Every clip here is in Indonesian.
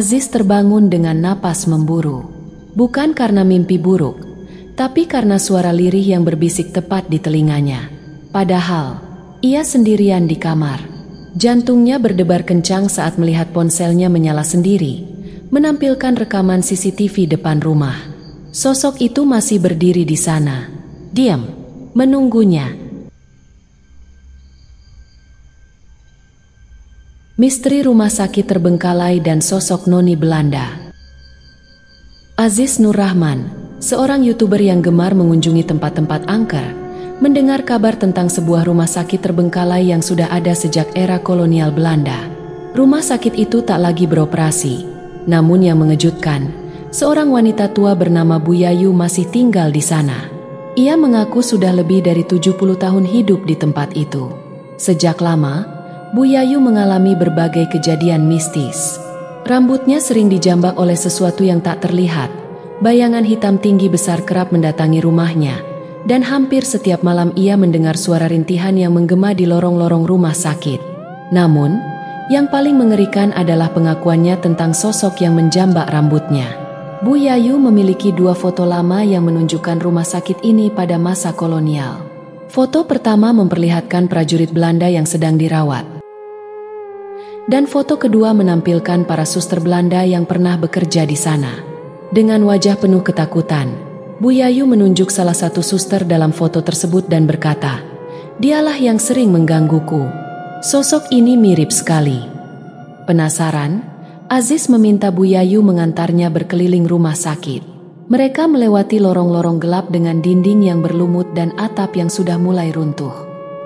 Aziz terbangun dengan napas memburu. Bukan karena mimpi buruk, tapi karena suara lirih yang berbisik tepat di telinganya. Padahal, ia sendirian di kamar. Jantungnya berdebar kencang saat melihat ponselnya menyala sendiri, menampilkan rekaman CCTV depan rumah. Sosok itu masih berdiri di sana, diam, menunggunya. Misteri rumah sakit terbengkalai dan sosok noni Belanda. Aziz Nur Rahman, seorang YouTuber yang gemar mengunjungi tempat-tempat angker, mendengar kabar tentang sebuah rumah sakit terbengkalai yang sudah ada sejak era kolonial Belanda. Rumah sakit itu tak lagi beroperasi, namun yang mengejutkan, seorang wanita tua bernama Bu Yayu masih tinggal di sana. Ia mengaku sudah lebih dari 70 tahun hidup di tempat itu. Sejak lama, Bu Yayu mengalami berbagai kejadian mistis. Rambutnya sering dijambak oleh sesuatu yang tak terlihat. Bayangan hitam tinggi besar kerap mendatangi rumahnya, dan hampir setiap malam ia mendengar suara rintihan yang menggema di lorong-lorong rumah sakit. Namun, yang paling mengerikan adalah pengakuannya tentang sosok yang menjambak rambutnya. Bu Yayu memiliki 2 foto lama yang menunjukkan rumah sakit ini pada masa kolonial. Foto pertama memperlihatkan prajurit Belanda yang sedang dirawat. Dan foto kedua menampilkan para suster Belanda yang pernah bekerja di sana. Dengan wajah penuh ketakutan, Bu Yayu menunjuk salah satu suster dalam foto tersebut dan berkata, "Dialah yang sering menggangguku. Sosok ini mirip sekali." Penasaran, Aziz meminta Bu Yayu mengantarnya berkeliling rumah sakit. Mereka melewati lorong-lorong gelap dengan dinding yang berlumut dan atap yang sudah mulai runtuh.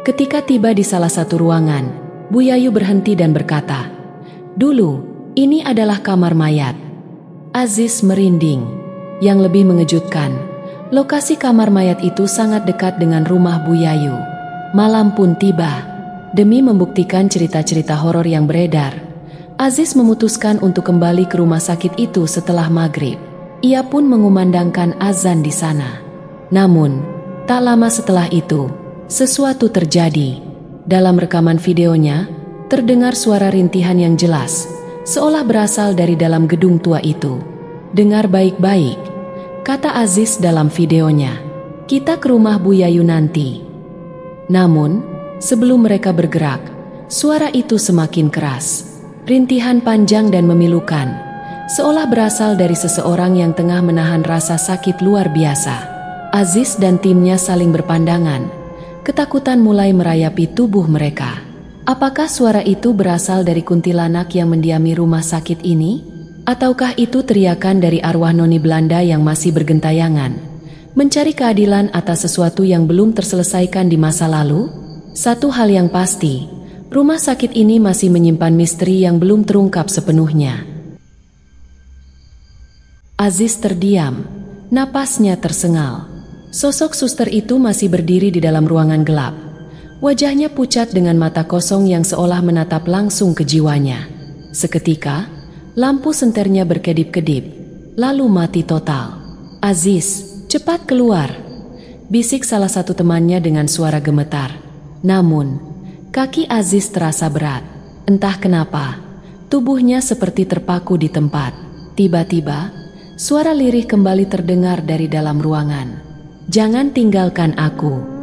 Ketika tiba di salah satu ruangan, Bu Yayu berhenti dan berkata, "Dulu, ini adalah kamar mayat." Aziz merinding. Yang lebih mengejutkan, lokasi kamar mayat itu sangat dekat dengan rumah Bu Yayu. Malam pun tiba. Demi membuktikan cerita-cerita horor yang beredar, Aziz memutuskan untuk kembali ke rumah sakit itu setelah maghrib. Ia pun mengumandangkan azan di sana. Namun, tak lama setelah itu, sesuatu terjadi. Dalam rekaman videonya, terdengar suara rintihan yang jelas, seolah berasal dari dalam gedung tua itu. "Dengar baik-baik," kata Aziz dalam videonya. "Kita ke rumah Bu Yayu nanti." Namun, sebelum mereka bergerak, suara itu semakin keras. Rintihan panjang dan memilukan, seolah berasal dari seseorang yang tengah menahan rasa sakit luar biasa. Aziz dan timnya saling berpandangan. Ketakutan mulai merayapi tubuh mereka. Apakah suara itu berasal dari kuntilanak yang mendiami rumah sakit ini? Ataukah itu teriakan dari arwah noni Belanda yang masih bergentayangan, mencari keadilan atas sesuatu yang belum terselesaikan di masa lalu? Satu hal yang pasti, rumah sakit ini masih menyimpan misteri yang belum terungkap sepenuhnya. Aziz terdiam, napasnya tersengal. Sosok suster itu masih berdiri di dalam ruangan gelap. Wajahnya pucat dengan mata kosong yang seolah menatap langsung ke jiwanya. Seketika, lampu senternya berkedip-kedip, lalu mati total. "Aziz, cepat keluar," bisik salah satu temannya dengan suara gemetar. Namun, kaki Aziz terasa berat. Entah kenapa, tubuhnya seperti terpaku di tempat. Tiba-tiba, suara lirih kembali terdengar dari dalam ruangan. "Jangan tinggalkan aku."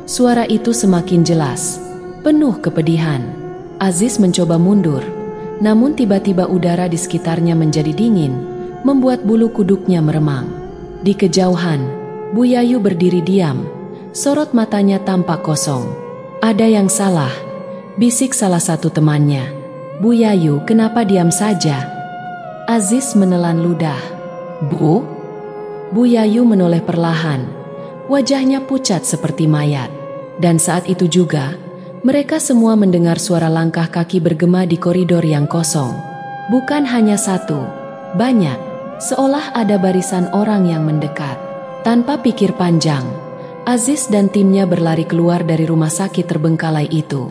Suara itu semakin jelas, penuh kepedihan. Aziz mencoba mundur, namun tiba-tiba udara di sekitarnya menjadi dingin, membuat bulu kuduknya meremang. Di kejauhan, Bu Yayu berdiri diam, sorot matanya tampak kosong. "Ada yang salah," bisik salah satu temannya. "Bu Yayu, kenapa diam saja?" Aziz menelan ludah. "Bu?" Bu Yayu menoleh perlahan, wajahnya pucat seperti mayat. Dan saat itu juga, mereka semua mendengar suara langkah kaki bergema di koridor yang kosong. Bukan hanya satu, banyak, seolah ada barisan orang yang mendekat. Tanpa pikir panjang, Aziz dan timnya berlari keluar dari rumah sakit terbengkalai itu.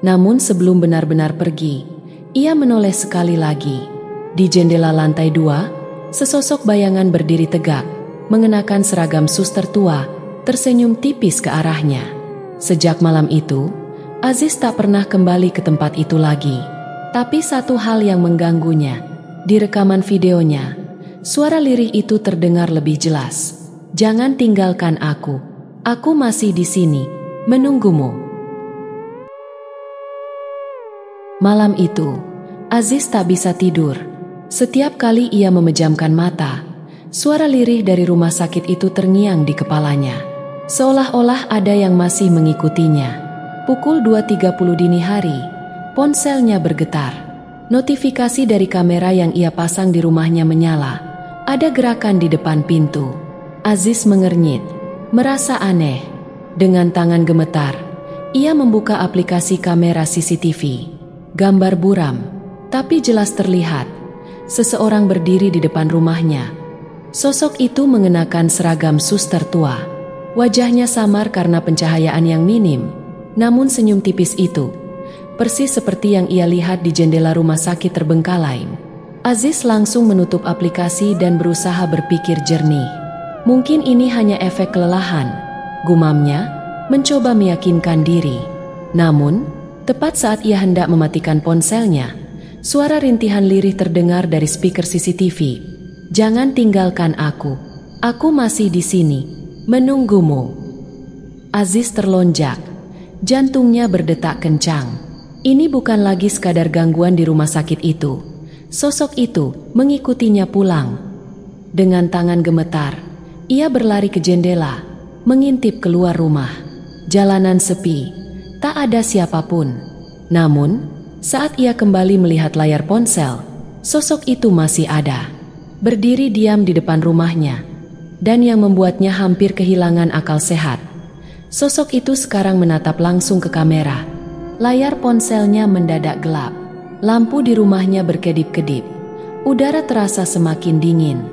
Namun sebelum benar-benar pergi, ia menoleh sekali lagi. Di jendela lantai 2, sesosok bayangan berdiri tegak, mengenakan seragam suster tua, tersenyum tipis ke arahnya. Sejak malam itu, Aziz tak pernah kembali ke tempat itu lagi. Tapi satu hal yang mengganggunya, Di rekaman videonya, suara lirih itu terdengar lebih jelas. "Jangan tinggalkan aku. Aku masih di sini, menunggumu." Malam itu, Aziz tak bisa tidur. Setiap kali ia memejamkan mata, suara lirih dari rumah sakit itu terngiang di kepalanya. Seolah-olah ada yang masih mengikutinya. Pukul 2.30 dini hari, ponselnya bergetar. Notifikasi dari kamera yang ia pasang di rumahnya menyala. Ada gerakan di depan pintu. Aziz mengernyit, merasa aneh. Dengan tangan gemetar, ia membuka aplikasi kamera CCTV. Gambar buram, tapi jelas terlihat. Seseorang berdiri di depan rumahnya. Sosok itu mengenakan seragam suster tua. Wajahnya samar karena pencahayaan yang minim, namun senyum tipis itu persis seperti yang ia lihat di jendela rumah sakit terbengkalai. Aziz langsung menutup aplikasi dan berusaha berpikir jernih. Mungkin ini hanya efek kelelahan, gumamnya, mencoba meyakinkan diri. Namun, tepat saat ia hendak mematikan ponselnya, suara rintihan lirih terdengar dari speaker CCTV. "Jangan tinggalkan aku. Aku masih di sini, menunggumu." Aziz terlonjak. Jantungnya berdetak kencang. Ini bukan lagi sekadar gangguan di rumah sakit itu. Sosok itu mengikutinya pulang. Dengan tangan gemetar, ia berlari ke jendela, mengintip keluar rumah. Jalanan sepi, tak ada siapapun. Namun, saat ia kembali melihat layar ponsel, sosok itu masih ada. Berdiri diam di depan rumahnya. Dan yang membuatnya hampir kehilangan akal sehat, sosok itu sekarang menatap langsung ke kamera. Layar ponselnya mendadak gelap. Lampu di rumahnya berkedip-kedip. Udara terasa semakin dingin.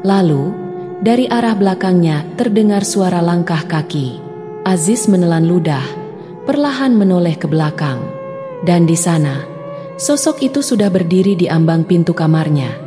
Lalu, dari arah belakangnya terdengar suara langkah kaki. Aziz menelan ludah, perlahan menoleh ke belakang. Dan di sana, sosok itu sudah berdiri di ambang pintu kamarnya.